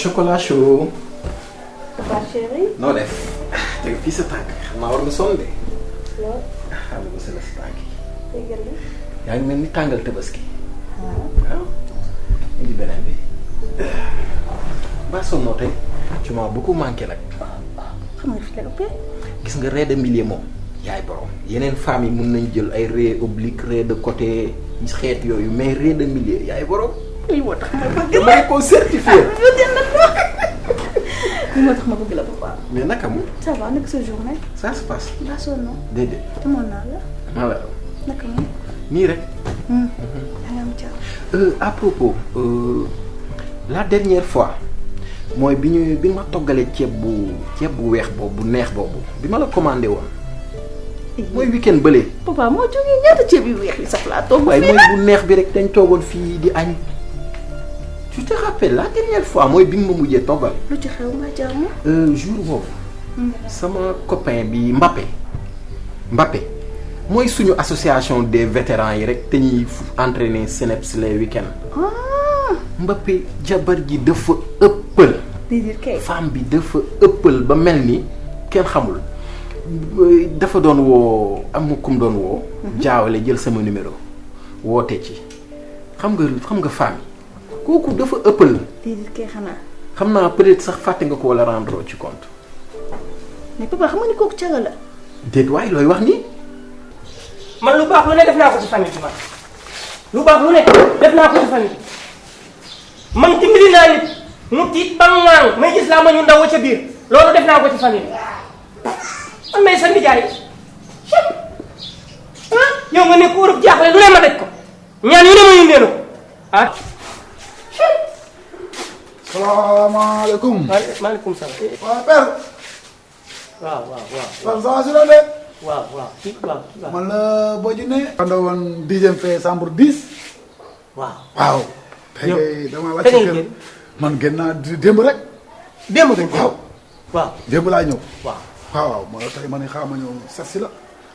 chocolat chaud. Papa chéri. noo def. teg fii sa tànk xam naa war nga sonn de. lool. xam nga sa tànk yi. dégg nga. yaa ngi mel ni tàngal tabaski. waaw. indi beneen bi. ba sonnoo tey. tu m'as beaucoup manqué nag. xam nga fi la ëppee. gis nga raie de milieu moom. yaay borom yeneen femmes yi mun nañ jël ay raie oblique raie de côté xeet yooyu mais raie de milieu yaay borom. lii moo tax ma bëgg la damay ko certifié. lii moo tax ma bëgg la papa. mais naka mu. ça va naka sa journée. ça se passe. ba sonn. déedéet. demoon naa la. maa la naka moom. nii rek. da nga am jàmm. À propos la dernière fois mooy bi ma toggalee ceeb bu weex boobu bu neex boobu bi ma la commandé woon. mooy week-end bële. papa moo jógee ñaata ceeb yu weex yi sax laa togg. waaye mooy bu neex bi rek dañ toogoon fii di añ. tu te rappelles la dernière fois mooy bi nga ma mujjee toggal. lu ci xew ma jàmm. jour boobu. sama copain bi Mbappé mooy suñu association des vétérans yi rek te ñuy entraîner CNEPS les week-ends. Mbappé jabar ji dafa ëppal. femme bi dafa ëppal ba mel ni kenn xamul. dafa doon woo am kum doon woo. jaawale jël sama numéro woote ci xam nga femme yi kooku dafa ëppal. déedéet kay xanaa. xam naa peut-être sax fàtte nga ko wala rendre ci compte. mais papa xam nga ni kooku caga la. déet waaye looy wax nii. man lu baax lu ne def naa ko ci famille bi man lu baax lu ne def naa ko ci famille bi man dimbali naa nit mu tiit ba ŋaang may gis laa ma ñu ndaw ca biir loolu def naa ko ci famille bi man may sa nijaay yow nga nekk Europe jaaxle lu ne ma daj ko ñaan yu ne ma yundee na ko ah. salaamaaleykum. maaleykum salaam. waaw père. waaw. waaw ça va de. waaw. man la Boji ne. ànd woon 10e fee chambre 10. waaw. yow tey damaa wàcc kër man génn naa démb rek. démb gañ waaw. démb laa ñëw. waaw. moo tey ma ne xaaral ma ñëw set si la.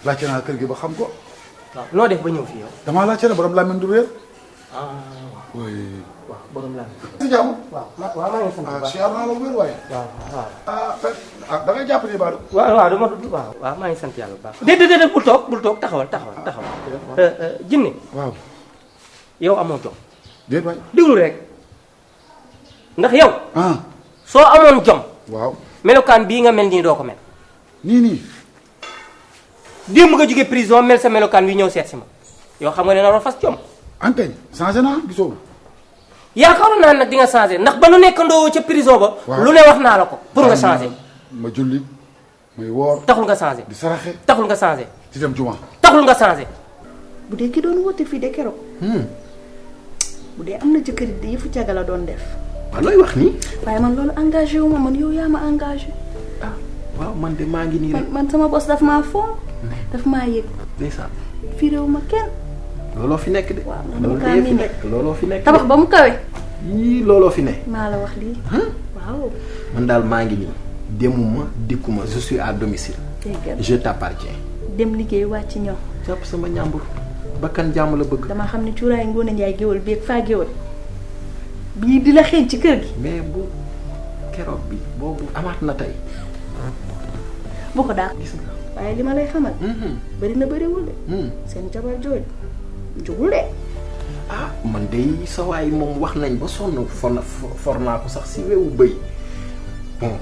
laajte naa kër gi ba xam ko. waaw noo def ba ñëw fii yow. damaa laajte ne borom Lamine du réer. waaw borom laa. si jàmm. waaw maa ngi sant bu baax. siyaar naa la wér waaye. waaw. père da ngay jàpp ni Badou. waaw dama dugg waaw maa ngi sant yàlla bu baax. déedéet bul toog taxawal. Jinne. waaw. yow amoo jom. déet waay. déglu rek ndax yow. ah. soo amoon jom. waaw. melokaan bii nga mel nii doo ko mel. nii. démb nga jóge prison mel sa melokaan wi ñëw seet si ma yow xam nga ne na fas jom. anteñ changé naa gisoo. yaakaaroon naa nag di nga changé ndax ba nu nekkandoo ca prison ba. waaw lu ne wax naa la ko pour nga changé. ma julli may woor. taxul nga changé. di saraxe. taxul nga changé. ci dem juma. taxul nga changé. bu dee ki doon woote fii de keroog. bu dee am na jëkkër yi yëfu caga la doon def. waaw looy wax nii. waaye man loolu engagé wu ma man yow yaa ma engagé. waaw man de maa ngi nii rek. man sama bos daf maa foo. daf maa yëg. ndeysaan. fii réew ma kenn. looloo fi nekk de. waaw loolu de fi nekk looloo fi nekk. tabax ba mu kawe. yii looloo fi ne. maa la wax lii. waaw. man daal maa ngi nii demuma dikkuma je suis à domicile. dégg je t'appartiens. dem liggéey wàcc ñëw. jàpp sama ñàmbur bakkan jàmm la bëgg. dama xam ne cuuraay Ngoné Ndiaye géwël bi ak faa géwël bii di la xeeñ ci kër gi. mais bu keroog bi boobu amaat na tey. bu ko daal gis nga. waaye li ma lay xamal. bëri na bëriwul de. seen jabar jooju jugul de. man de sa waay moom wax nañ ba sonn for naa ko sax si wewu bëy bon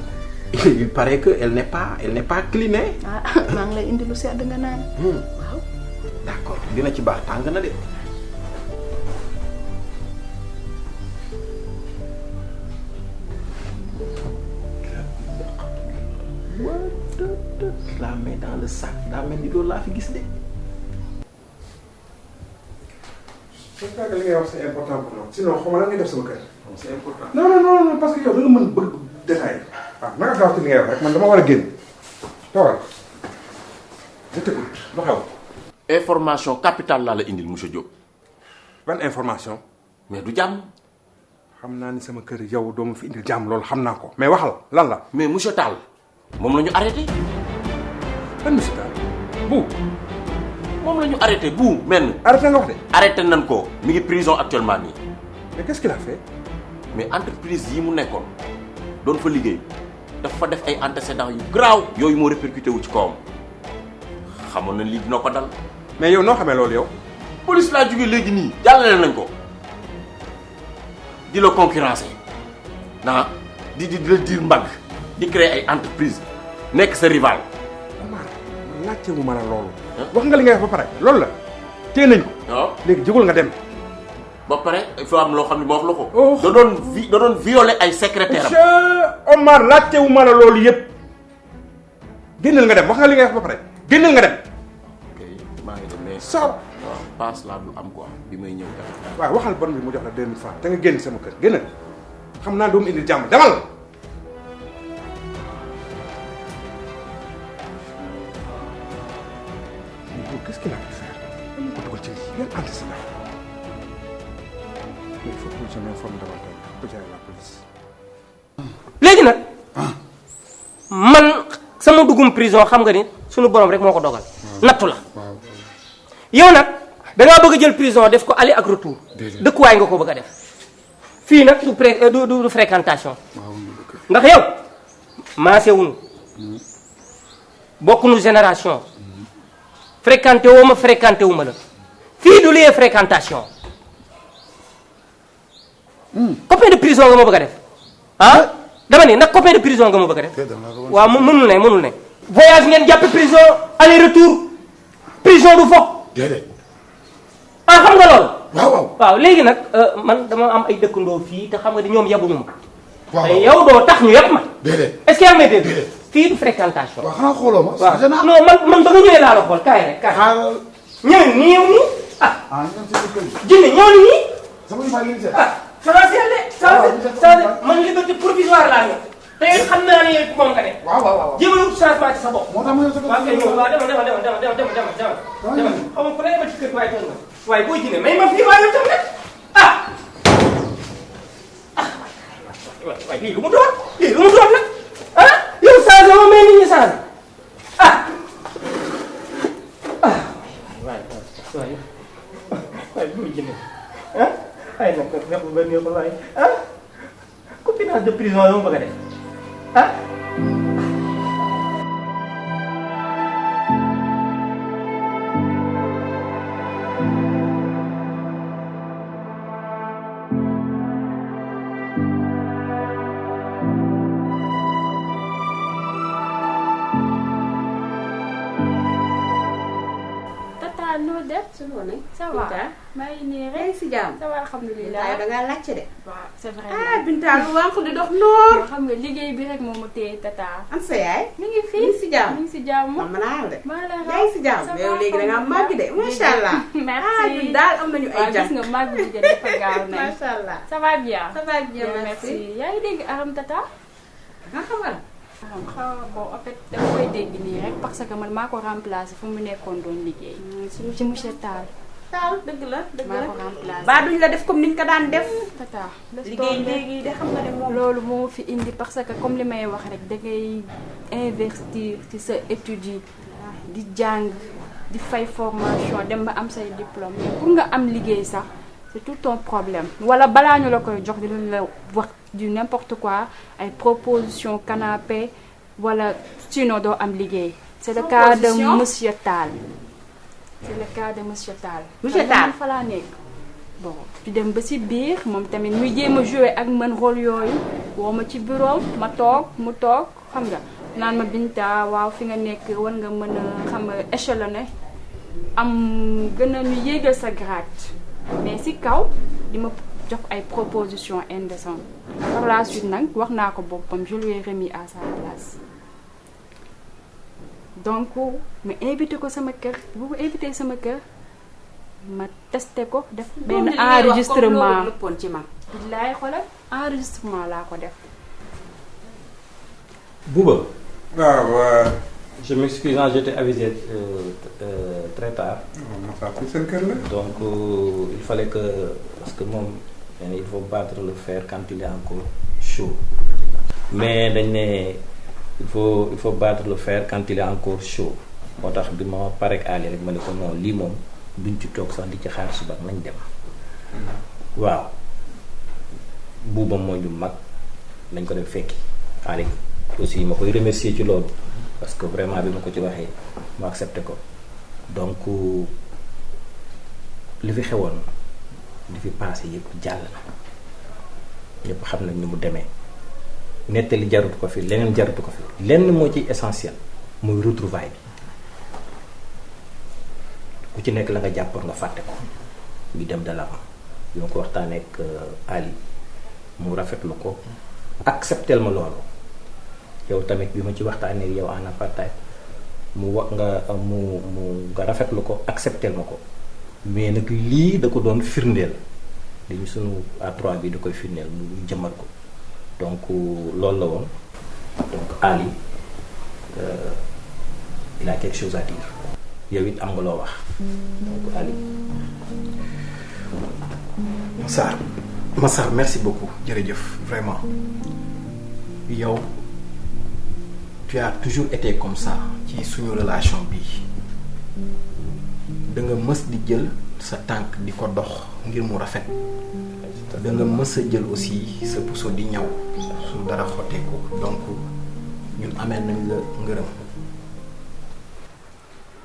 il paraît que elle n'est pas clinée. maa ngi lay indi lu sedd nga naan. waaw. d'accord dina ci baax tàng na de. la main dans le sac daa mel ni loolu laa fi gis de. j'espère que li ngay wax c'est important pour moi sinon xaw ma lan ngay def sama kër. c'est important non parce que yow da nga mën bëgg détail. waaw naka gaaw ci li ngay wax rek man dama war a génn. tawal. je t'écoute lu xew. information capitale laa la indil monsieur Diop. ban information. mais du jàmm. xam naa ni sama kër yow doo ma fi indil jàmm loolu xam naa ko. mais waxal lan la. mais monsieur Tall moom la ñu arrêté. ban monsieur Tall bu. moom la ñu arrêté bu menn. arrêté nga wax de. arrêté nañ ko mi ngi prison actuellement nii. mais qu'est-ce qu'il a fait. mais entreprise yi mu nekkoon doon fa liggéey dafa def ay antécédents yu graaw yooyu moo répercuté wu ci kawam xamoon na lii dina ko dal. mais yow noo xamee loolu yow. police laa jógee léegi nii jàllale nañ ko di la concurrencer di la diir mbagg di créer ay entreprise nekk sa rival. Omar laajte wu ma la loolu. wax nga li ngay wax ba pare loolu la téye nañ ko. waaw léegi jógul nga dem. ba pare il faut am loo xam ne ma wax la ko. da doon violer ay secrétaire am. Omar laajte wu ma la loolu yëpp génnal nga dem wax nga li ngay wax ba pare génnal nga dem. ok maa ngi dem mais. soo waaw passe laa dul am quoi bi may ñëw def. waaw waxal bon bi mu jox la 2000 francs te nga génn sama kër génnal xam naa doomu indi jàmm demal. qu'est-ce qu'il a pu faire dañu ko dugal ci lii yan antécédent mais il faut que je m'informe davantage pour jaay la police. léegi nag man sama dugum prison xam nga ni sunu borom rek moo ko dogal. nattu la. yow nag dangaa bëgg a jël prison def ko aller ak retour. dëkkuwaay nga ko bëgg a def. fii nag du fréquentation. ndax yow maase wuñu bokkuñu génération. fréquenté woo ma fréquenté wu ma la fii du lieu fréquentation. copain de prison nga ma bëgg a def ah dama ne nag copain de prison nga ma bëgg a def. waaw mënul ne. voyage ngeen jàpp prison aller retour prison du fo. déedéet. ah xam nga loolu. waaw léegi nag man dama am ay dëkkandoo fii te xam nga ni ñoom yabuñu ma. waaw te yow doo tax ñu yab ma. déedéet. est-ce que yaa ngi may dégg. fii du fréquentation. waaw xanaa xooloo ma. waaw non man ba nga ñëwee laa la xool kaay rek kaay. xaaral. ñëw nii yow nii ah. ñoom ci kër gi. jinne ñëw ni nii. sama yu limité. ah français de. changé man liberté provisoire laa ñëw. te yow xam naa ne yow moom nga ne. waaw. jéem a wut changement ci sa bopp. moo tax ma ñëw sa kër. waaw kay ñëw waaw demal. xaw ma ku nekk ba ci kër waaye toog na waaye boo jinne may ma fii waaye yow tam rek ah. waaye lii lu mu doon nag ah yow changé woo mais nit ñi changé ah. waaye boo jinne ah ay nag nga ba neexul waaye ah copinage de prison yoo ma bëgg a def ah. noo def su loo ne. ça va maa ngi nii rek. yaa ngi si jàmm. ça va alhamdulilah da ngaa laajte de. waaw c'est vrai. ah Binta lu wànq di dox noor. xam nga liggéey bi rek moom mu téye tata. am sa yaay. mi ngi fi mi ngi si jàmm. mi ngi si jàmm. man naa de. maa la yaa ngi si jàmm. yow léegi da ngaa màgg de macha allah. merci ah ñun daal am nañu ay waaw jàmm. gis nga màgg bi jënd dafa gaaw nañ. macha allah. ça va bien. ça va bien merci. yaa ngi dégg aram tata. nga xamal. bon en fait dama koy dégg nii rek parce que man maa ko remplacé fu mu nekkoon doon liggéey. ci monsieur Tall. Tall dëgg la dëgg maa la. ko remplacé. ba duñ la def comme ni nga ko daan def. tata liggéey léegi de xam nga ne moom. loolu moo fi indi parce que comme li may wax rek da ngay investir ci sa études yi di jàng di fay formation dem ba am say diplôme mais pour nga am liggéey sax c'est tout un problème wala balaa ñu la koy jox di la wax du n'importe quoi ay proposition canapé wala sinon doo am liggéey. c'est le cas de monsieur Tall. c'est le cas de monsieur Tall. monsieur Tall fa laa nekk. bon ñu dem ba ci biir moom tamit muy jéem a jouer ak man rôle yooyu woo ma ci bureau ma toog mu toog xam nga naan ma Binta waaw fi nga nekk war nga mën a xam nga échelonné am gën a ñu yéegal sa grade mais ci kaw di ma jox ay propositions indécentes par la suite nag wax naa ko boppam je lui ai remis à sa place donc ma invité ko sama kër bu ma invité sama kër. ma testé ko def benn enregistrement ci man. billaay xoolal enregistrement laa ko def. Bouba. waaw. je m'excuse, j'étais avisé très tard. ma fàttali seen kër la. donc il fallait que parce que moom il faut battre le fer quand il est encore chaud. mais dañ ne il faut battre le fer quand il est encore chaud moo tax bi ma pare ak Ali rek ma ne ko non lii moom. duñ ci toog sax di ci xaar suba nañ dem waaw buuba moo ñu mag nañ ko dem fekki Ali aussi ma koy remercier ci loolu parce que vraiment bi ma ko ci waxee mu accepté ko donc li fi xewoon li fi passé yëpp jàll na ñëpp xam nañ ni mu demee nettali jarutu ko fi leneen jarutu ko fi lenn moo ci essentiel muy retrouvaille bi ku ci nekk la nga jàppoon nga fàtte ko ñu dem de l'avant bi ma ko waxtaanee ak Ali mu rafetlu ko acceptel ma loolu yow tamit bi ma ci waxtaanee ak yow en apartheid mu wax nga rafetlu ko acceptel ma ko mais nag lii da ko doon firndeel li ñu sunu A3 bi da koy firndeel mu jëmmal ko donc loolu la woon donc Ali il a quelque chose à dire yow it am nga loo wax donc Ali. Massar merci beaucoup jërëjëf vraiment yow tu as toujours été comme ça ci suñu relation bi da nga mës di jël sa tànk di ko dox ngir mu rafet da nga mës a jël aussi sa puso di ñaw su dara xotteeku donc ñun amee nañ la ngërëm.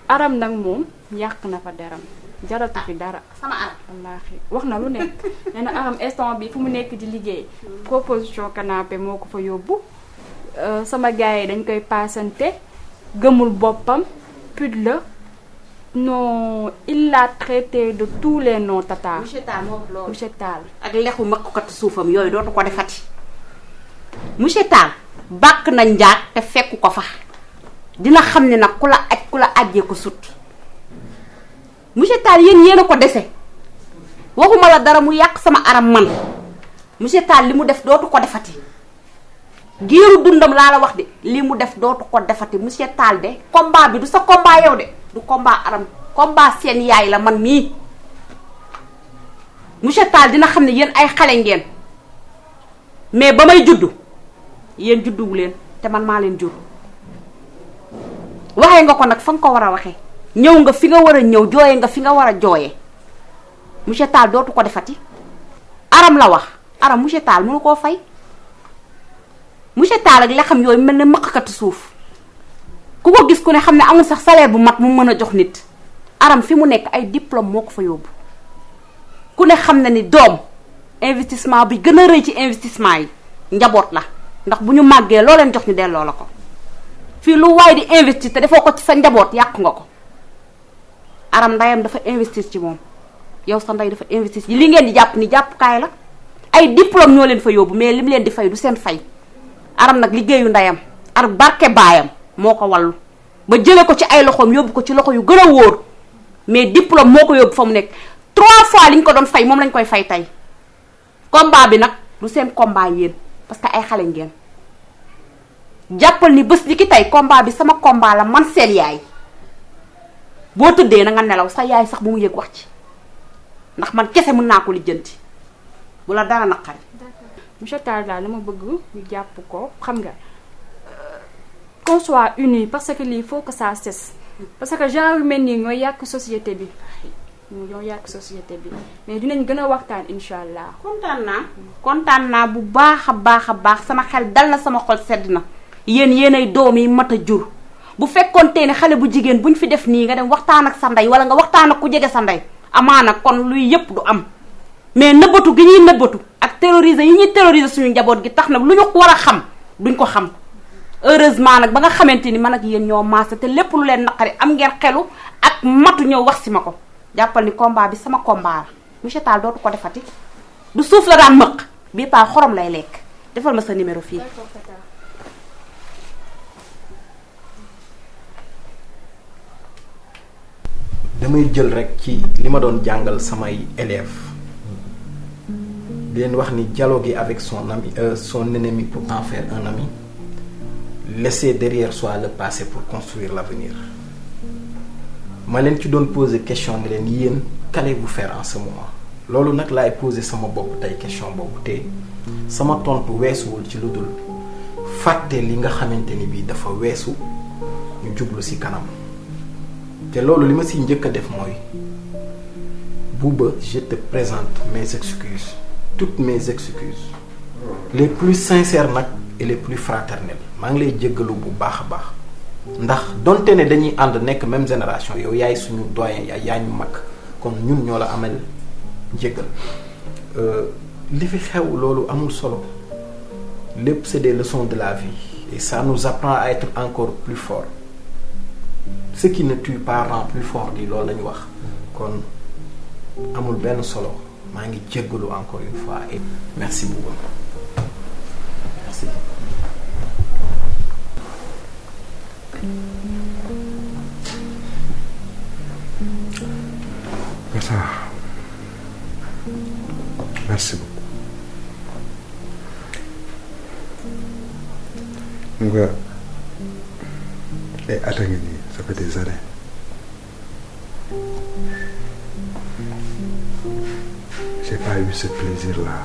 Aram nag moom yàq na fa deram jaratu fi dara. sama Aram wallaahi wax na lu nekk nee na Aram instant bi fu mu nekk di liggéey proposition canapé moo ko fa yóbbu sama gars yi dañ koy paasante gëmul boppam pud la non il l'a traité de tous les noms tata. monsieur Tall moo wax loolu. monsieur Tall ak lexu makkukatu suufam yooyu dootu ko defati monsieur Tall bàkk na njaag te fekku ko fa dina xam ne nag ku la ajjee ko sut monsieur Tall yéen a ko dese waxuma la dara mu yàq sama Aram man monsieur Tall li mu def dootu ko defati giiru dundam laa la wax de li mu def dootu ko defati monsieur Tall de combat bi du sa combat yow de du combat Aram combat seen yaay la man mii monsieur Tall dina xam ne yéen ay xale ngeen mais ba may juddu yéen judduwu leen te man maa leen jur waxee nga ko nag fa nga ko war a waxee ñëw nga fi nga war a ñëw jooye nga fi nga war a jooyee monsieur Tall dootu ko defati Aram la wax Aram monsieur Tall mënu koo fay monsieur Tall ak lexam yooyu mel ne mëqkatu suuf ku ko gis ku ne xam ne amul sax salaire bu mat mu mën a jox nit Aram fi mu nekk ay diplôme moo ko fa yóbbu ku ne xam na ni doom investissement bi gën a rëy ci investissement yi njaboot la ndax bu ñu màggee loo leen jox ñu delloo la ko fii lu waay di investir te defoo ko ci sa njaboot yàq nga ko Aram ndeyam dafa investir ci moom yow sa ndey dafa investir ci li ngeen di jàpp ni jàppukaay la ay diplôme ñoo leen fa yóbbu mais lim leen di fay du seen fay Aram nag liggéeyu ndeyam ak barke baayam moo ko wallu ba jële ko ci ay loxoom yóbbu ko ci loxo yu gën a wóor mais diplôme moo ko yóbbu fa mu nekk 3 fois liñ ko doon fay moom lañ koy fay tey combat bi nag du seen combat yéen parce que ay xale ngeen jàppal ni bés li ki tey combat bi sama combat la man seen yaay boo tëddee na nga nelaw sa yaay sax bu mu yëg wax ci ndax man kese mën naa ko lijjanti bu la dara naqari. monsieur Tall daal dama bëgg ñu jàpp ko xam nga qu'on soit unis parce que lii faut que ça cesse parce que genre yu mel nii ñooy yàq société bi ñoo yàq société bi mais dinañ gën a waxtaan incha allah. kontaan naa bu baax a baax sama xel dal na sama xol sedd na yéenay doom yi mat a jur bu fekkoonte ne xale bu jigéen buñ fi def nii nga dem waxtaan ak sa ndey wala nga waxtaan ak ku jege sa ndey amaana kon luy yëpp du am mais nëbbatu gi ñuy nëbbatu ak terroriser yi ñuy terroriser suñu njaboot gi tax nag lu ñu war a xam duñ ko xam heureusement nag ba nga xamante ni man ak yéen ñoo maase te lépp lu leen naqari am ngeen xelu ak matu ñëw wax si ma ko jàppal ni combat bi sama combat la monsieur Tall dootu ko defati du suuf la daan mëq bii paa xorom lay lekk defal ma sa numéro fii. damay jël rek ci li ma doon jàngal samay élèves di leen wax ni dialoguer avec son ami son ennemi pour en faire un ami laisser derrière soi le passé pour construire l'avenir ma leen ci doon poser question ni leen yéen qu'allez-vous faire en ce moment loolu nag laay poser sama bopp tey question boobu te sama tontu weesuwul ci lu dul fàtte li nga xamante ni bii dafa weesu ñu jublu ci kanam te loolu li ma siy njëkk a def mooy Bouba je te présente mes excuses toutes mes excuses les plus sincères nag et les plus fraternels maa ngi lay jéggalu bu baax a baax ndax donte ne dañuy ànd nekk même génération yow yaay suñu doyen yaa ñu mag kon ñun ñoo la amal njéggal li fi xew loolu amul solo lépp c'est des leçons de la vie et ça nous apprend à être encore plus fort ce qui ne tue pas rend plus fort di loolu la ñu wax kon amul benn solo maa ngi jéggalu encore une fois et merci beaucoup merci. Massa merci beaucoup nga ay at a ngi nii ça fait des années j'ai pas eu ce plaisir là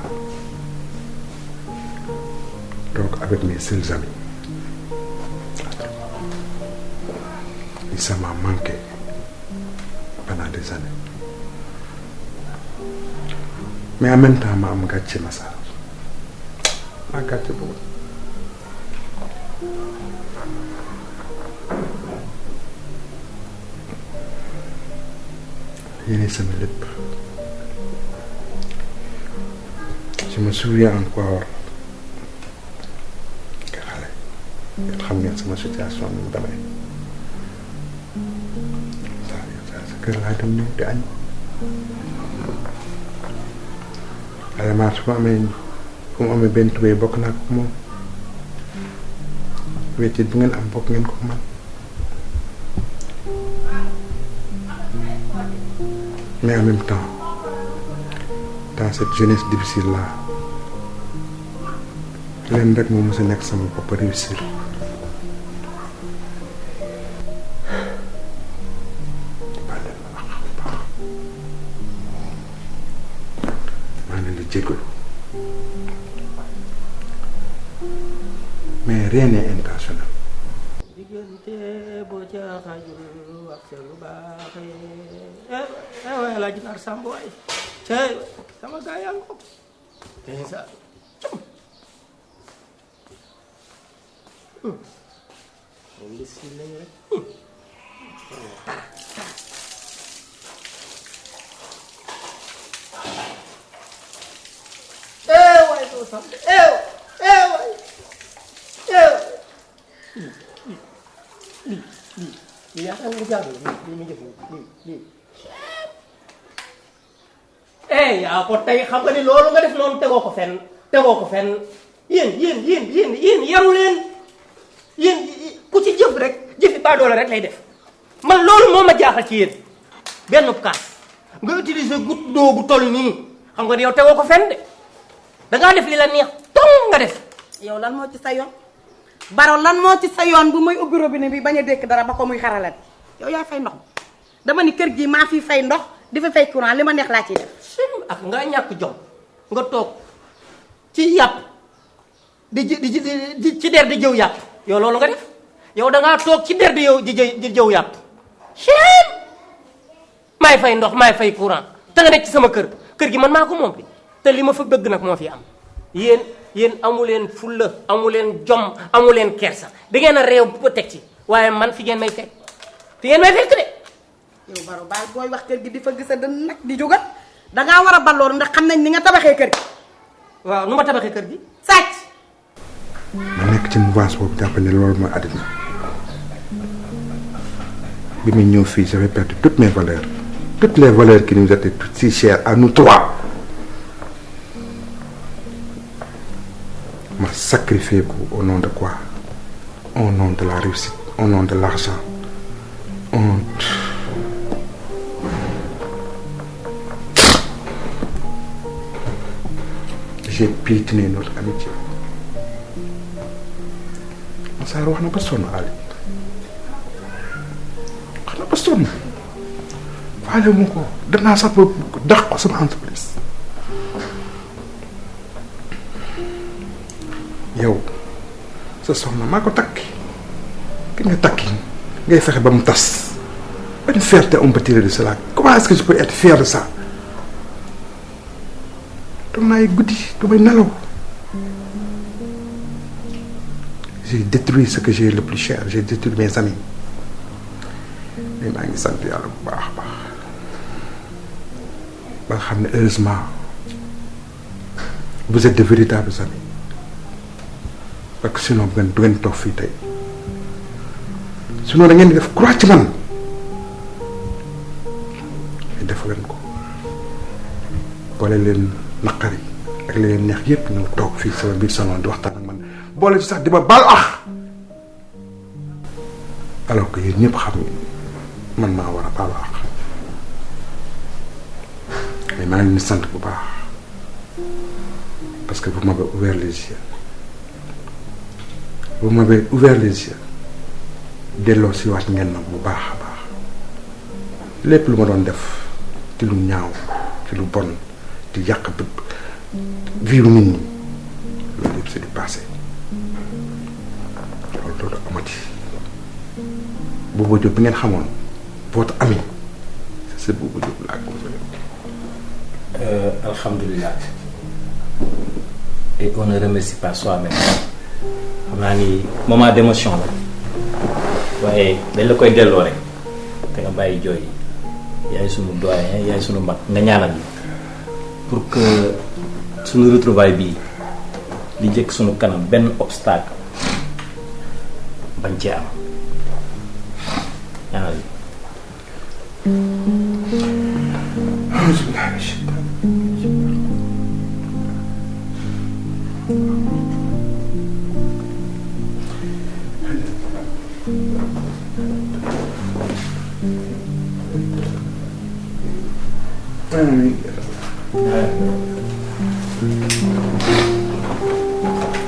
donc avec mes seuls amis et ça m'a manqué pendant des années mais en même temps ma am gàcce Massa ma gàcce boobu yéene sama lépp je me souviens encore que xale yéen xam ngeen sama situation ni mu demee sa kër laa dem ñëw di añ vraiment su ma amee fu mu amee benn tubéy bokk naa ko moom weccit bu ngeen am bokk ngeen ko man mais en même temps dans cette jeunesse difficile là leen rek moo mës a nekk sama bopp réussir maa ngi leen di jégalu mais rien n'est intentionnel. diggante boo ca xajul wax ca lu baaxee waaye laa jinaar sàmb waay cay sama gaa yaa ngi ko sa moom di si lañu rek waay doo sàmb waay lii yaakaar nga jàll lii mu jëf lii yaa ko tey xam nga ni loolu nga def noonu tegoo ko fenn yéen yaru leen yéen ku ci jëf rek jëfi baadoola rek lay def man loolu moo ma jaaxal ci yéen benn kaas nga utiliser goutte d'eau bu toll nii xam nga ni yow tegoo ko fenn de dangaa def li la neex tong nga def yow lan moo ci sa yoon Baro lan moo ci sa yoon bu muy ubbi robinet bi bañ a dékk dara ba ko muy xaralat yow yaa fay ndox dama ni kër gi maa fi fay ndox di fa fay courant li ma neex laa ciy def. ak nga ñàkk jom nga toog ci yàpp di ci der di jëw yàpp yow loolu nga def yow dangaa toog ci der di jëw yàpp chien maay fay ndox maay fay courant te nga nekk ci sama kër gi man maa ko moom bi te li ma fa bëgg nag moo fi am yéen amuleen fulla amuleen jom amuleen kersa da ngeen a réew bu teg ci waaye man fi ngeen may fekk de yow Baro baal booy wax kër gi di fa gis a dën nag di jógat dangaa war a balloor ndax xam nañ ni nga tabaxee kër gi waaw nu ma tabaxee kër gi sàcc ma nekk ci mouvance boobu jàpp ne loolu mooy àddina bi muy ñëw fii j'avais perdu toutes les valeurs qui nous étaient si chères à nous trois ma sacrifié ko au nom de quoi? Au nom de la réussite, au nom de l'argent, j'ai piétiné notre amitié. Massar wax na ba sonn Ali wax na ba sonn faale mu ko danaa sax ba dàq ko sama entreprise. yow sa soxna maa ko takki ki nga takki ngay fexe ba mu tas ban fierté on peut tirer de cela? Comment est-ce que je peux être fier de ça? toog naa ay guddi du may nelaw j'ai détruit ce que j'ai le plus cher, j'ai détruit mes amis mais maa ngi sant yàlla bu baax a baax ba nga xam ne heureusement vous êtes de véritables amis parce que sinon du ngeen toog fii tey sinon da ngeen di def croix ci man def leen ko boole leen naqari ak leen neex yépp ñu toog fii sama biir salon di waxtaan ak man boole ci sax di ma baal ax alors que yéen ñëpp xam man maa war a baal ax mais maa ngi leen di sant bu baax parce que vous m'avez ouvert les yeux vous m'avez ouvert les yeux delloo si waat ngeen nag bu baax a baax lépp lu ma doon def ci lu ñaaw ci lu bon di yàq viru nit ñi loolu yëpp c'est du passé loolu dootu amati Bouba Diop bi ngeen xamoon votre ami c'est Bouba Diop laa ko alhamdulilah et on ne remercie pas soi-même xam naa ni moment d'émotion la waaye dañ la koy delloo rek te nga bàyyi jooy yaay sunu doyen yaay sunu mag nga ñaanal ñu pour que sunu retrouvaille bii li jëkk sunu kanam benn obstacle bañ ci am ñaanal ñu.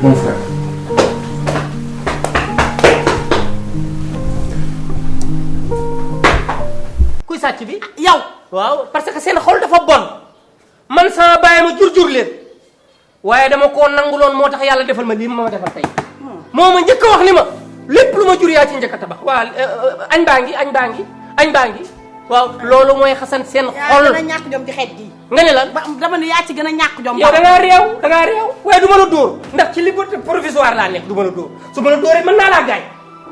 Mon frère. kuy sàcc bi. yow. waaw parce que seen xol dafa bon man sama bàyyi ma jur leen waaye dama koo nanguloon moo tax yàlla defal ma lii ma defal tey moo ma njëkk a wax ni ma lépp lu ma jur yaa ci njëkk a tabax waaw añ baa ngi waaw loolu mooy xasan seen xol. yaa gën a ñàkk jom ci xeet gi. nga ne lan dama ne yaa ci gën a ñàkk jom. yow da ngaa réew waaye du ma la dóor ndax ci liberté provisoire laa nekk du ma la dóor su ma la dóoree mën naa laa gaañ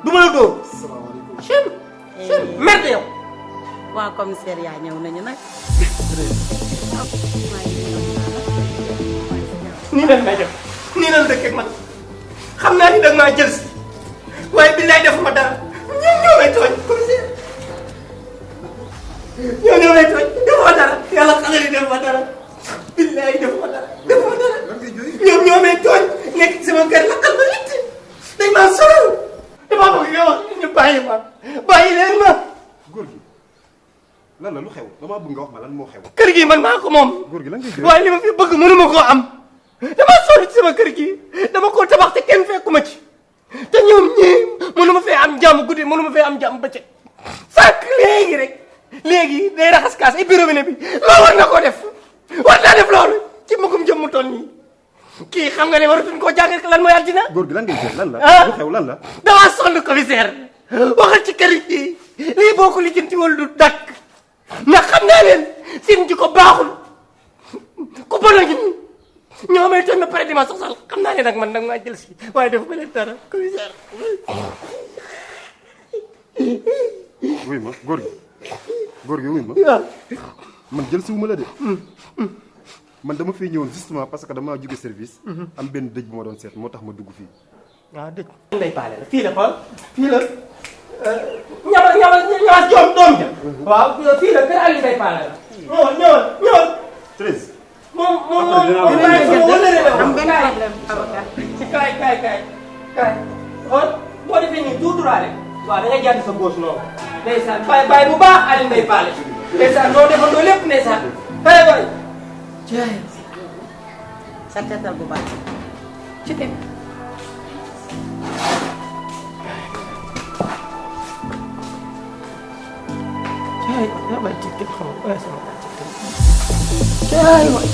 du ma la dóor. salaamaaleykum. merde yow. waa commissariat ñëw nañu nag. nii lan may def nii lan dëkk ak man xam naa ni da nga maa jël si waaye billaay defuma dara ñoo may tooñ commissaire ñoo may tooñ defuma dara yàlla xale ni defuma dara billaay defuma dara ñoom ñoo may tooñ nekk ci sama kër laqal ma litt dañ maa sonal dama bëgg nga wax ñu bàyyi leen ma góor gi lan la lu xew dama bëgg nga wax ma lan moo xew. kër gi man maa ko moom góor gi lan ngay gërëm waaye li ma fi bëgg mënuma koo am dama sonn ci sama kër gi dama koo tabax te kenn fekkuma ci te ñoom ñii mënuma fee am jàmm guddi mënuma fee am jàmm bëccëg sànq léegi rek léegi day raxas kaas ay bureau bi ne bi loolu war na koo def war naa def loolu ci magum jëm mu toll nii kii xam nga ne waratuñ koo jàngal lan mooy àddina. góor gi lan ngay gërëm lan la. lu xew lan la. damaa sonn commissaire waxal ci kër gi lii boo ko lijjanti wala du dakk ndax xam naa leen seen ji ko baaxul ku bon a ngi nii ñoo may toon ba pare di ma soxal xam naa ne nag man nag maa jël si waaye def ko leen dara commissaire. wuy ma góor gi wuy ma. waaw. man jël si wu ma la de. man dama fiy ñëwoon justement parce que dama jóge service. am benn dëj bu ma doon seet moo tax ma dugg fii. waaw dëj. lay paale la fii la xool fii la ñamas doom ja. waaw fii la kër Aliou lay paale la. ñëwal. 13. moom am benn problème avocat. kaay xool boo defee nii tout droit rek waaw da ngay jàdd sa gauche noonu ndeysaan bàyyi bu baax Aliou Mbaye Paale ndeysaan noo defandoo lépp ndeysaan waay jaay sa tetal bu baax ci teg jaay yaa bay tiktok xam nga sama tiktok jaay waay